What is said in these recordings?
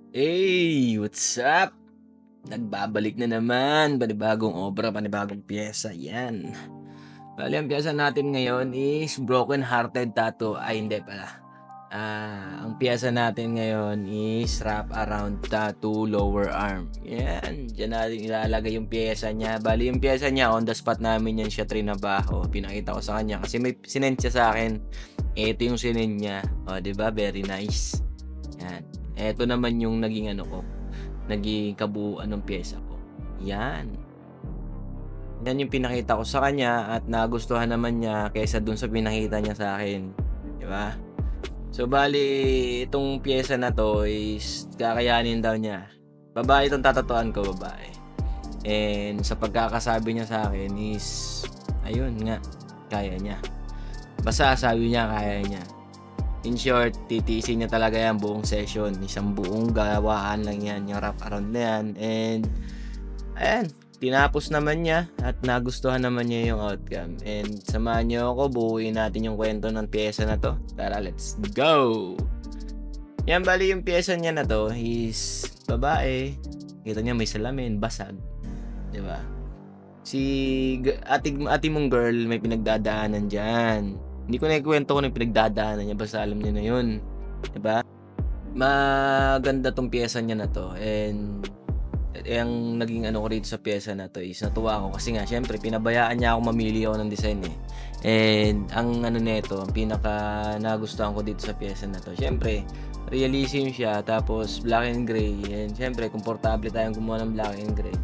Hey, what's up? Nagbabalik na naman, panibagong obra, panibagong piyesa, 'yan. Bale ang piyesa natin ngayon is Broken Hearted Tattoo, ay hindi pala. Ang piyesa natin ngayon is Wrap Around Tattoo Lower Arm. 'Yan, diyan natin ilalagay yung piyesa niya. Bale yung piyesa niya on the spot namin 'yan siya trinabaho. Pinakita ko sa kanya kasi may sinend siya sa'kin. Ito yung sinend niya, oh 'di ba, very nice. 'Yan, eto naman yung naging ano ko, naging kabuuan ng piyesa ko, 'yan. 'Yan yung pinakita ko sa kanya at nagustuhan naman niya kaysa dun sa pinakita niya sa'kin, 'di ba? So, bale itong piyesa na 'to is kakayanin daw niya. Babae itong tatatuan ko, babae. And sa pagkakasabi niya sa'kin is ayun nga, kaya niya. Basta sabi niya kaya niya. In short, titiisin niya talaga 'yan buong session, isang buong gawaan lang 'yan, yung wrap around na 'yan. And ayan, tinapos naman niya at nagustuhan naman niya yung outcome. And samahan niyo ako, buuin natin yung kwento ng piyesa na 'to. Tara, let's go! 'Yan, bale yung piyesa niya na 'to is babae. Kita niyo may salamin, basag, 'di ba? Si ate mong girl may pinagdadaanan diyan. Hindi ko na ikuwento kung ano yung pinagdadaanan niya, basta alam niyo na 'yun, 'di ba? Maganda 'tong piyesa niya na 'to, and ang naging ano ko rito sa piyesa na 'to is natuwa ako kasi nga siyempre pinabayaan niya ako mamili ako ng design, eh. And ang ano nito, ang pinaka nagustuhan ko dito sa piyesa na 'to, siyempre realism siya, tapos black and gray, and siyempre komportable tayong gumawa ng black and gray.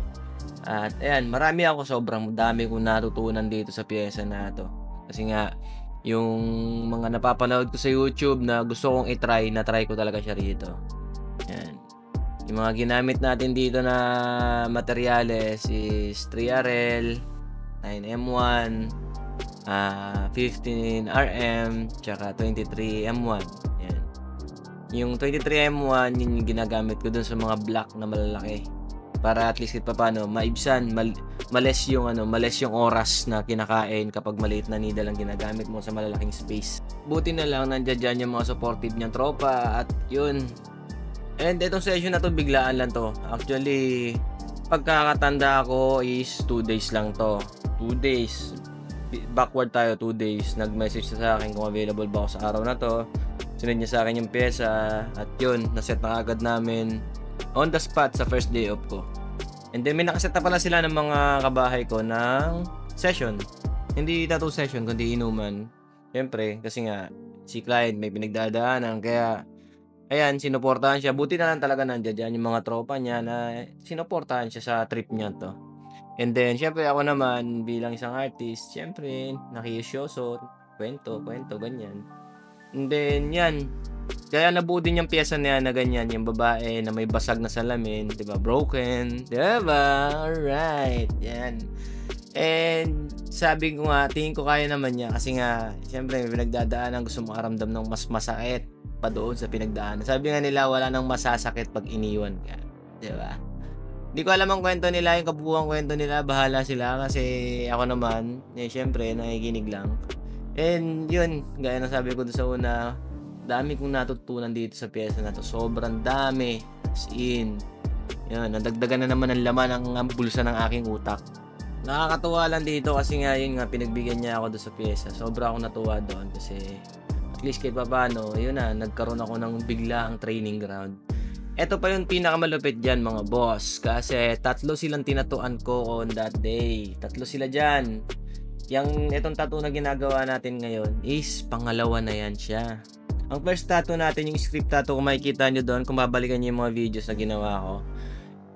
At ayan, sobrang dami kong natutunan dito sa piyesa na 'to. Kasi nga yung mga napapanood ko sa YouTube na gusto kong i-try, na-try ko talaga siya rito. Yan. Yung mga ginamit natin dito na materyales is 3RL, 9M1, 15RM, tsaka 23M1. Yan. Yung 23M1, yun yung ginagamit ko dun sa mga block na malalaki. Para at least kahit papaano maibsan, males yung oras na kinakain kapag maliit na needle ang ginagamit mo sa malalaking space. Buti na lang nandiyan diyan yung mga supportive niyang tropa at yun. And itong session na 'to biglaan lang 'to. Actually, pagkakatanda ko is 2 days lang 'to. 2 days. Backward tayo, 2 days. Nag-message siya sa akin kung available ba ako sa araw na 'to. Sinend niya sa akin yung pyesa at yun, na-set na agad namin on the spot sa first day off ko. And then may nakaset na pala sila ng mga kabahay ko ng session. Hindi tattoo session, kundi inuman. Siyempre, kasi nga si client may pinagdadaanan, kaya ayan, sinuportahan siya. Buti na lang talaga nandiyan diyan yung mga tropa niya na sinuportahan siya sa trip niya 'to. And then siyempre ako naman bilang isang artist, siyempre nakikisyoso, kuwento, ganyan. And then 'yan, kaya nabuo din yung piyesa na 'yan na ganyan, yung babae na may basag na salamin, 'di ba, broken, 'di ba? Alright, 'yan. And sabi ko nga, tingin ko kaya naman niya kasi nga siyempre may pinagdadaanan, gusto makaramdam ng mas masakit pa doon sa pinagdaanan. Sabi nga nila wala nang masasakit 'pag iniwan ka, 'di ba? Hindi ko alam ang kwento nila, yung kabuuang kwento nila, bahala sila kasi ako naman, eh, siyempre nakikinig lang. And yun, gaya ng sabi ko dun sa una, dami kong natutunan dito sa piyesa na 'to, sobrang dami, as in. Yan, nadagdagan na naman ng laman ang bulsa ng aking utak. Nakakatuwa lang dito kasi nga yun nga, pinagbigyan niya ako dun sa piyesa. Sobra akong natuwa doon kasi at least kahit papaano, yun na, nagkaroon ako ng biglaang training ground. Eto pa yung pinakamalupit diyan, mga boss, kasi 3 silang tinatuan ko on that day. 3 sila diyan. Etong tattoo na ginagawa natin ngayon is pangalawa na yan siya. Ang first tattoo natin, yung script tattoo, kung makikita nyo doon, kung babalikan nyo yung mga videos na ginawa ko,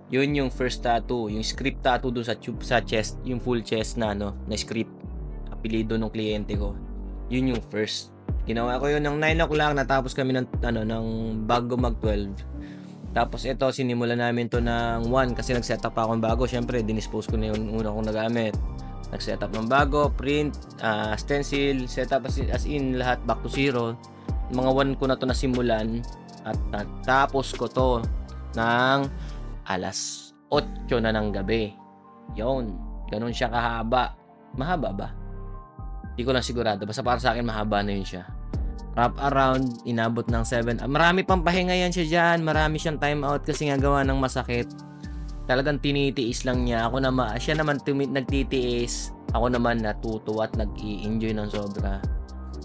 yun yung first tattoo, yung script tattoo doon sa chest, yung full chest na na script, apelido ng kliyente ko. Yun yung first. Ginawa ko yun ng 9 o'clock, natapos kami ng bago mag 12. Tapos ito, sinimulan namin to ng 1 kasi nag-set up ako ng bago. Syempre, dinispose ko na yung una kong nagamit. Nag-set up ng bago, print, stencil, set up as in lahat back to zero. Mga 1 ko na to nasimulan at natapos ko to ng alas 8 na ng gabi. Yun, ganun siya kahaba. Mahaba ba? Hindi ko lang sigurado. Basta para sa akin mahaba na yun siya. wrap around, inabot ng 7. Marami pang pahinga yan siya dyan. Marami siyang time out kasi nga gawa ng masakit. Talagang tinitiis lang niya. Siya naman nagtitiis. Ako naman natutuwa at nag-i-enjoy ng sobra.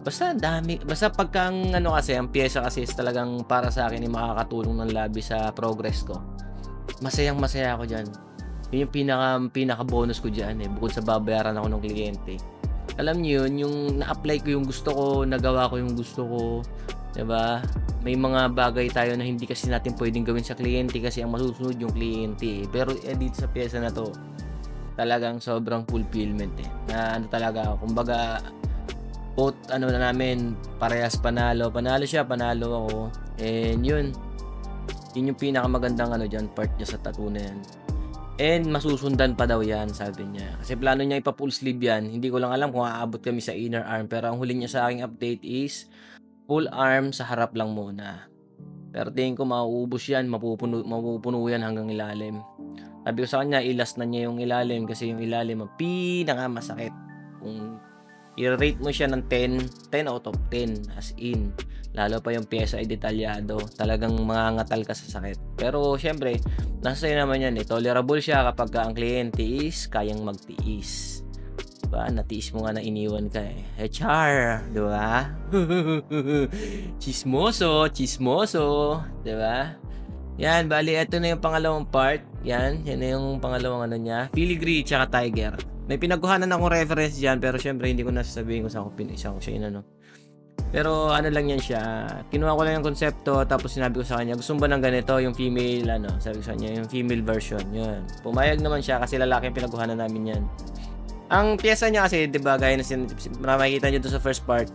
Basta dami. Basta pagka ang pyesa kasi is talagang para sa akin makakatulong ng labi sa progress ko. Masayang masaya ako dyan. Yun yung pinaka bonus ko dyan bukod sa babayaran ako ng kliyente. Alam niyo yun, yung na-apply ko yung gusto ko, nagawa ko yung gusto ko, 'di ba? May mga bagay tayo na hindi kasi natin pwedeng gawin sa kliyente kasi ang masusunod yung kliyente. Pero dito sa pyesa na to, talagang sobrang fulfillment Na talaga, kumbaga both na namin, parehas panalo siya, panalo ako. And yun yung pinakamagandang diyan part niya sa tattoo na yan. And masusundan pa daw yan, sabi niya. Kasi plano niya ipa-full sleeve yan. Hindi ko lang alam kung aabot kami sa inner arm. Pero ang huli niya sa aking update is full arm sa harap lang muna. Pero tingin ko mauubos yan, mapupuno yan hanggang ilalim. Sabi ko sa kanya, ilas na niya yung ilalim kasi yung ilalim ang pinakamasakit. Kung i-rate mo siya ng 10 out of 10 as in. Lalo pa yung pyesa ay detalyado. Talagang mangangatal ka sa sakit. Pero syempre, nasa sa'yo naman yan Tolerable siya kapag ang kliyente is kayang magtiis. Diba? Natiis mo nga na iniwan ka char! Diba? Chismoso! Diba? Yan, bali, ito na yung pangalawang part. Yan na yung pangalawang niya. Filigree tsaka Tiger. May pinagkuhanan akong reference dyan, pero syempre hindi ko nasasabihin kung saan ko siya Pero lang yan siya. Kinuha ko lang yung konsepto, tapos sinabi ko sa kanya, gusto mo ba ng ganito, yung female, sabi ko sa kanya, yung female version, yun. Pumayag naman siya kasi lalaki yung pinagkuhanan namin yan. Ang pyesa niya kasi, diba, gaya na makikita nyo doon sa first part,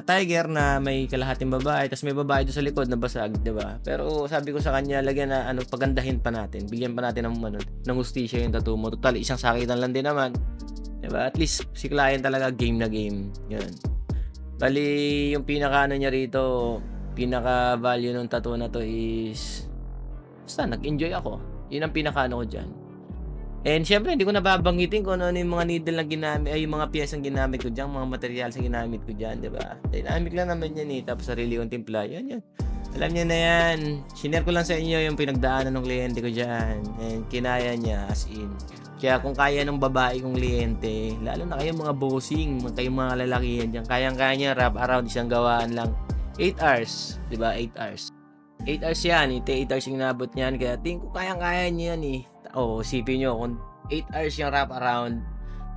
tiger na may kalahating babae, tapos may babae doon sa likod na basag, diba? Pero sabi ko sa kanya, lagyan na, pagandahin pa natin, bigyan pa natin ng hustisya yung tattoo mo. Total, isang sakitan lang din naman. Diba? At least, si client talaga game na game. Yun. Bali, yung pinaka niya rito, pinaka value ng tattoo na to is basta nag-enjoy ako. Yun ang pinaka ko dyan. And syempre, hindi ko nababanggitin kung ano yung mga needle na ginamit, yung mga piyesang ginamit ko dyan, mga materials na ginamit ko dyan, diba? Dynamic lang naman yan tapos sarili kong timpla, yan. Alam niyo na yan. Shinare ko lang sa inyo yung pinagdaanan ng kliyente ko dyan. And kinaya niya as in. Kaya kung kaya ng babae kong kliyente, lalo na kayong mga bossing, kayong mga lalakihan dyan, kayang-kaya niya wrap around isang gawaan lang. 8 hours, diba? 8 hours. 8 hours yan, 8 hours yung nabot niyan. Kaya tingin ko kayang-kaya niya yan isipin nyo, kung 8 hours yung wrap around,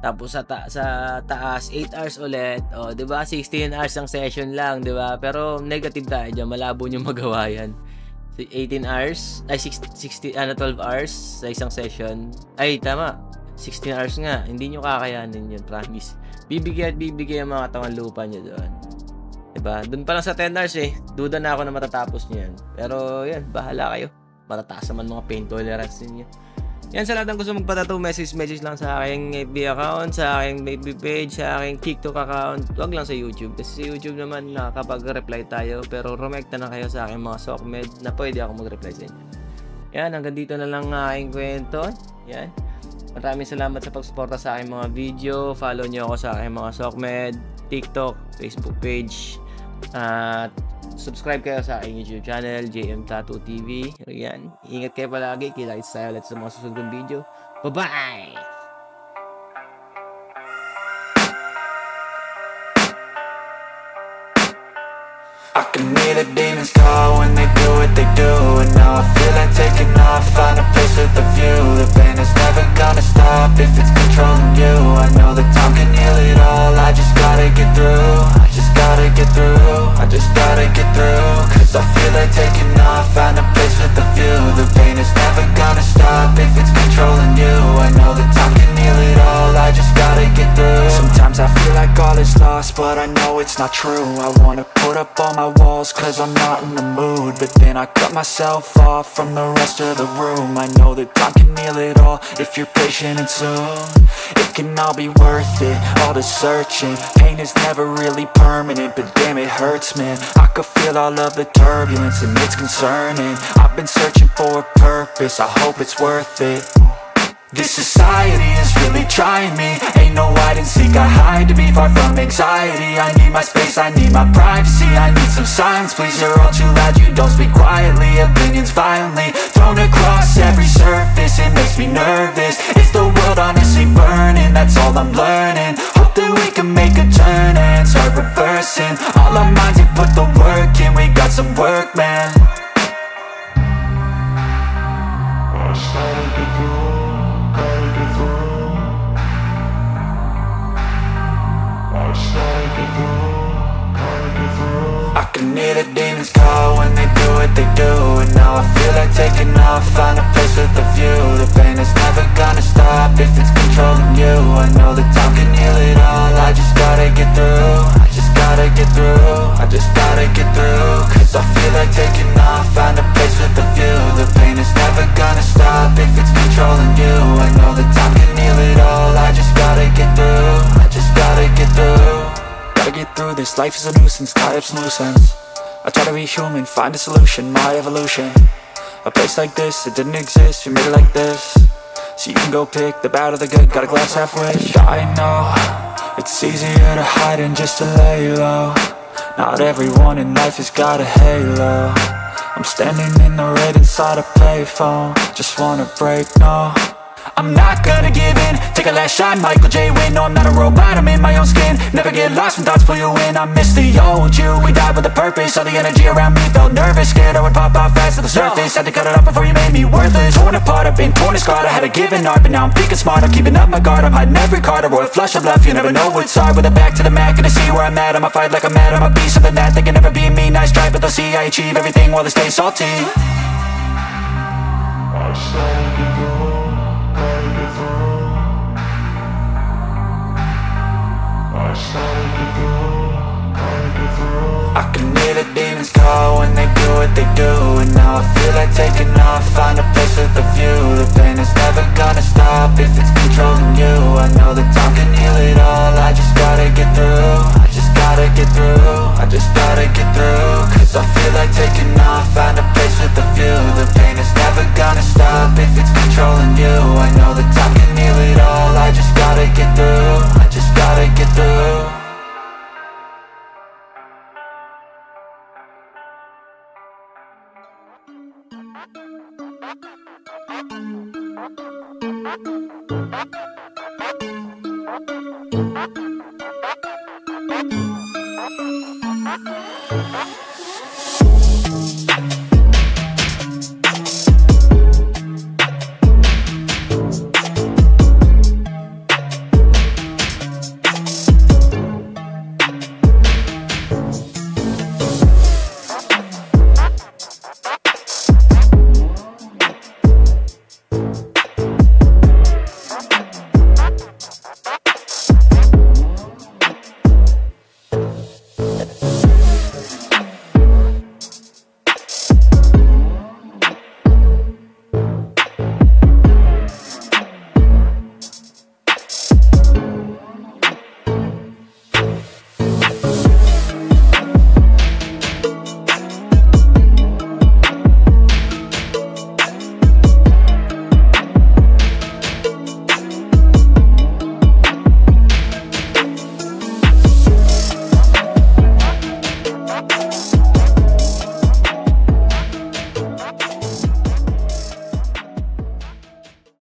tapos sa taas 8 hours ulit, diba? 16 hours ang session lang, diba? Pero negative tayo dyan, malabo nyo magawa yan. 18 hours, 12 hours sa isang session. Ay, tama. 16 hours nga. Hindi nyo kakayanin yun, promise. Bibigyan ang mga katawan lupa nyo doon. Diba? Doon pa lang sa 10 hours duda na ako na matatapos nyo yan. Pero yan, bahala kayo. Matataas naman mga pain tolerance ninyo. Yan, sa lahat ng gusto magpatattoo, message lang sa aking FB account, sa aking FB page, sa aking TikTok account. Huwag lang sa YouTube. Kasi sa YouTube naman nakakapag-reply tayo. Pero rumekta na kayo sa aking mga SOCMED na pwede ako mag-reply sa inyo. Yan, hanggang dito na lang aking kwento. Yan. Maraming salamat sa pagsuporta sa aking mga video. Follow nyo ako sa aking mga SOCMED, TikTok, Facebook page. At subscribe kayo sa aking YouTube channel, JM Tattoo TV. Yan. Ingat kayo palagi. Kita-kits tayo ulit sa mga susunod kong video. Bye-bye! I can hear the demons call when they do what they do. And now I feel like taking off, find a place with a view. The pain is never gonna stop if it's controlling you. I know that time can heal it all, I just gotta get through. I just gotta get through, I just gotta get through. Cause I feel like taking off, find a place with a view. The pain is never gonna stop if it's controlling you. I know that time can heal it all, I just gotta get through. Sometimes I feel like all is lost, but I know it's not true. I wanna put up all my walls cause I'm not in the mood. But then I cut myself off from the rest of the room. I know that time can heal it all if you're patient and soon. It can all be worth it, all the searching. Pain is never really permanent, but damn it hurts, man. I could feel all of the turbulence and it's concerning. I've been searching for a purpose, I hope it's worth it. This society is really trying me. Ain't no hide and seek, I hide to be far from anxiety. I need my space, I need my privacy. I need some silence, please, you're all too loud. You don't speak quietly, opinions violently thrown across every surface. It makes me nervous. Is the world honestly burning? That's all I'm learning. Hope that we can make a turn and start reversing. All our minds, we put the work in. We got some work, man. I can hear the demons call when they do what they do. And now I feel like taking off, find a place with a view. The pain is never gonna stop if it's controlling you. I know that time can heal it all, I just gotta get through. I just gotta get through, I just gotta get through. Cause I feel like taking off, find a place with a view. The pain is never gonna stop if it's controlling you. I know that time can heal it all, I just gotta get through. I just gotta get through. Gotta get through this, life is a nuisance, tie up some loose ends. I try to be human, find a solution, my evolution. A place like this, it didn't exist, we made it like this. So you can go pick the bad or the good, got a glass halfway. I know, it's easier to hide than just to lay low. Not everyone in life has got a halo. I'm standing in the red inside a payphone. Just wanna break, no, I'm not gonna give in. Take a last shot, Michael J. Win. No, I'm not a robot, I'm in my own skin. Never get lost when thoughts pull you in. I miss the old you, we died with a purpose. All the energy around me felt nervous. Scared I would pop off fast to the surface. Had to cut it off before you made me worthless. Torn apart, I've been torn and scarred. I had a given art, but now I'm thinking smart. I'm keeping up my guard, I'm hiding every card. A royal flush of love, you never know what's hard. With a back to the mat, gonna see where I'm at. I'ma fight like I'm mad, I'ma be something that they can never be me. Nice try, but they'll see I achieve everything while they stay salty. I can hear the demons call when they do what they do. And now I feel like taking off, find a place with a view. The pain is never gonna stop if it's controlling you. I know that time can heal it all, I just gotta get through. I just gotta get through, I just gotta get through. Cause I feel like taking off, find a place with a view. The pain is never gonna stop if it's controlling you. I know that time can heal it all, I just gotta get through. I just gotta get through.